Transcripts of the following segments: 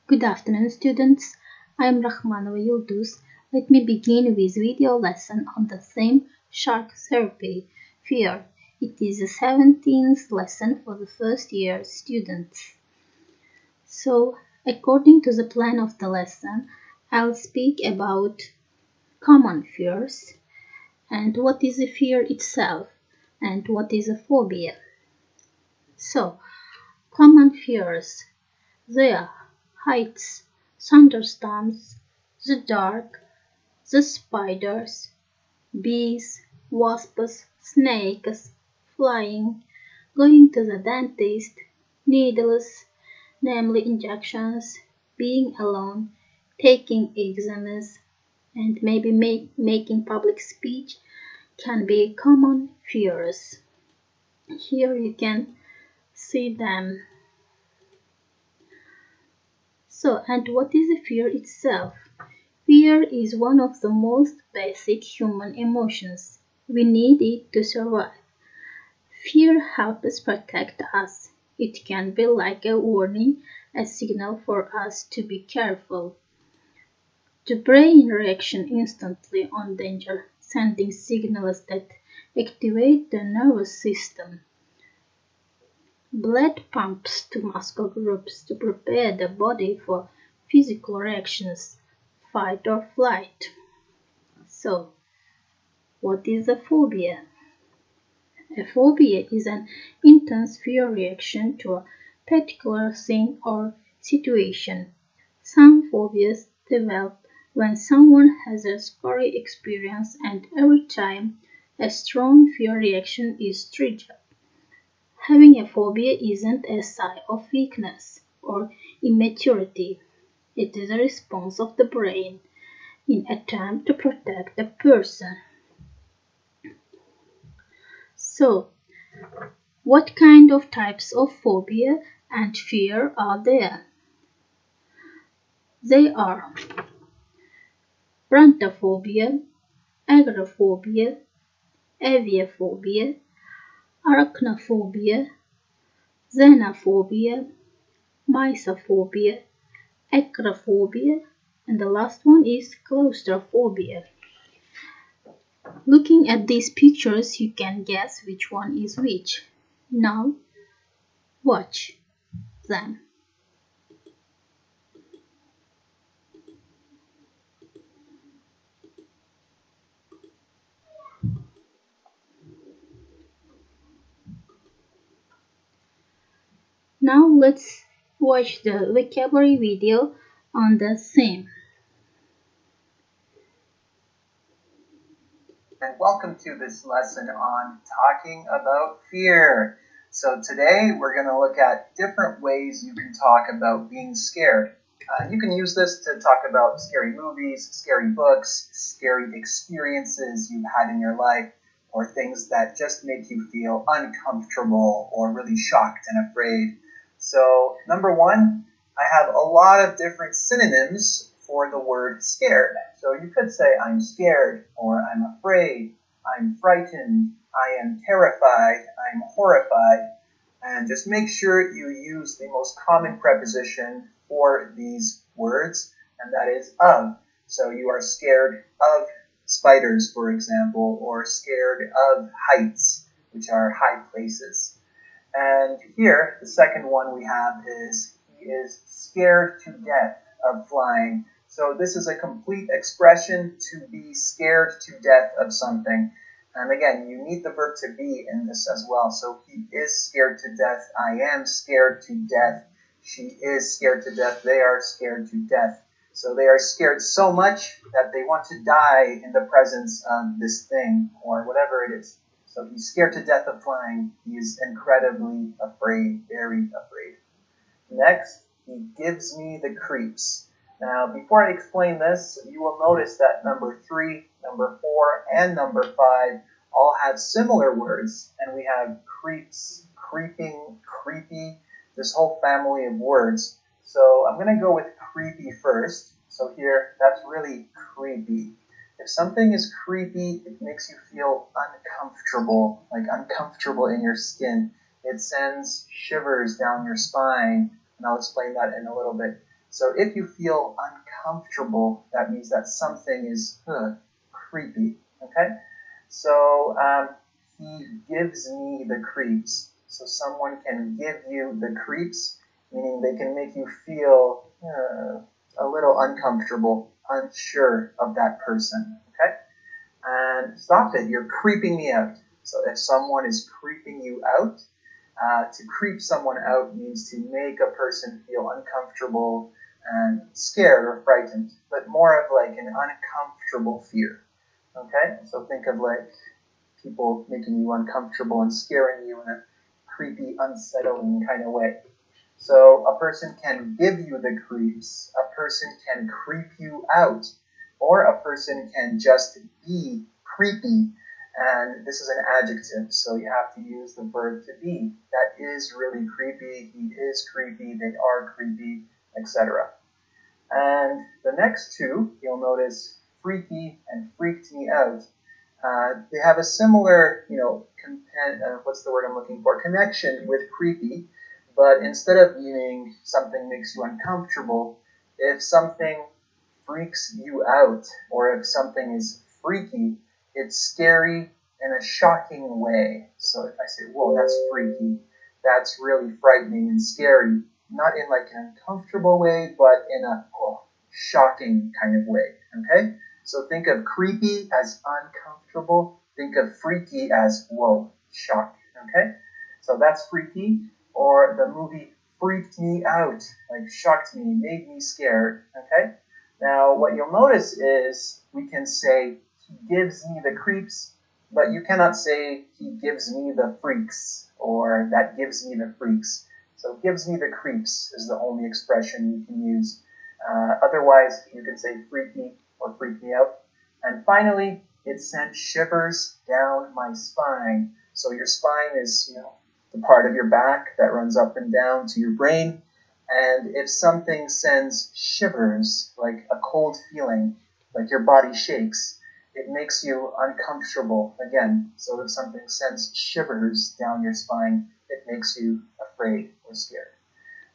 Good afternoon, students. I am Rahmanova Yıldız. Let me begin with video lesson on the theme Shark Therapy, Fear. It is the 17th lesson for the first year students. So, according to the plan of the lesson, I'll speak about common fears and what is a fear itself and what is a phobia. So, common fears. They are heights, thunderstorms, the dark, the spiders, bees, wasps, snakes, flying, going to the dentist, needles, namely injections, being alone, taking exams, and maybe making public speech can be common fears. Here you can see them. So, and what is a fear itself? Fear is one of the most basic human emotions. We need it to survive. Fear helps protect us. It can be like a warning, a signal for us to be careful. The brain reacts instantly on danger, sending signals that activate the nervous system. Blood pumps to muscle groups to prepare the body for physical reactions, fight or flight. So, what is a phobia? A phobia is an intense fear reaction to a particular thing or situation. Some phobias develop when someone has a scary experience and every time a strong fear reaction is triggered. Having a phobia isn't a sign of weakness or immaturity. It is a response of the brain in attempt to protect the person. So, what kind of types of phobia and fear are there? They are brontophobia, agoraphobia, aviophobia, arachnophobia, xenophobia, mysophobia, acrophobia, and the last one is claustrophobia. Looking at these pictures, you can guess which one is which. Now, watch them. Now let's watch the vocabulary video on the theme. And welcome to this lesson on talking about fear. So today we're going to look at different ways you can talk about being scared. You can use this to talk about scary movies, scary books, scary experiences you've had in your life, or things that just make you feel uncomfortable or really shocked and afraid. So number one, I have a lot of different synonyms for the word scared. So you could say I'm scared, or I'm afraid, I'm frightened, I am terrified, I'm horrified, and just make sure you use the most common preposition for these words, and that is of. So you are scared of spiders, for example, or scared of heights, which are high places. And here, the second one we have is he is scared to death of flying. So this is a complete expression to be scared to death of something. And again, you need the verb to be in this as well. So he is scared to death. I am scared to death. She is scared to death. They are scared to death. So they are scared so much that they want to die in the presence of this thing or whatever it is. So he's scared to death of flying. He is incredibly afraid, very afraid. Next, he gives me the creeps. Now, before I explain this, you will notice that number 3, number 4, and number 5 all have similar words, and we have creeps, creeping, creepy, this whole family of words. So I'm going to go with creepy first. So here, that's really creepy. If something is creepy, it makes you feel uncomfortable, like uncomfortable in your skin. It sends shivers down your spine, and I'll explain that in a little bit. So if you feel uncomfortable, that means that something is creepy. Okay? So he gives me the creeps. So someone can give you the creeps, meaning they can make you feel a little uncomfortable, unsure of that person. Okay? And stop it. You're creeping me out. So if someone is creeping you out, to creep someone out means to make a person feel uncomfortable and scared or frightened, but more of like an uncomfortable fear. Okay? So think of like people making you uncomfortable and scaring you in a creepy, unsettling kind of way. So a person can give you the creeps, a person can creep you out, or a person can just be creepy. And this is an adjective, so you have to use the verb to be. That is really creepy, he is creepy, they are creepy, etc. And the next two, you'll notice freaky and freaked me out. They have a similar, what's the word I'm looking for? Connection with creepy, but instead of meaning something makes you uncomfortable, if something freaks you out or if something is freaky, it's scary in a shocking way. So if I say, whoa, that's freaky, that's really frightening and scary, not in like an uncomfortable way, but in a shocking kind of way, okay? So think of creepy as uncomfortable. Think of freaky as, whoa, shock, okay? So that's freaky. Or the movie freaked me out, like shocked me, made me scared, okay? Now, what you'll notice is we can say, he gives me the creeps, but you cannot say, he gives me the freaks, or that gives me the freaks. So gives me the creeps is the only expression you can use. Otherwise, you can say freaky or freak me out. And finally, it sent shivers down my spine. So your spine is, the part of your back that runs up and down to your brain. And if something sends shivers, like a cold feeling, like your body shakes, it makes you uncomfortable again. So if something sends shivers down your spine, it makes you afraid or scared.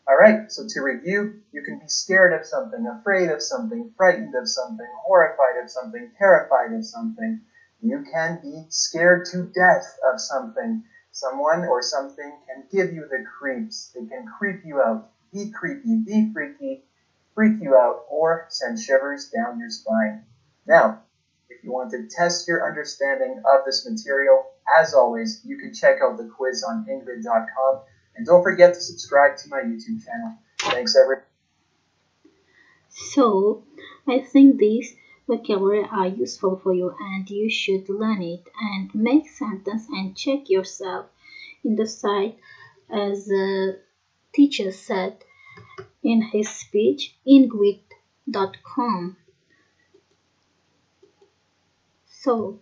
All right, so to review, you can be scared of something, afraid of something, frightened of something, horrified of something, terrified of something. You can be scared to death of something. Someone or something can give you the creeps. They can creep you out, be creepy, be freaky, freak you out, or send shivers down your spine. Now, if you want to test your understanding of this material, as always, you can check out the quiz on ingrid.com. And don't forget to subscribe to my YouTube channel. Thanks, everyone. So, I think these vocabulary are useful for you and you should learn it and make sentence and check yourself in the site as the teacher said in his speech ingrid.com. So,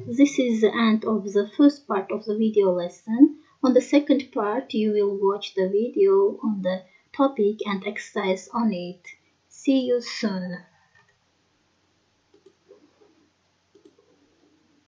this is the end of the first part of the video lesson. On the second part, you will watch the video on the topic and exercise on it. See you soon.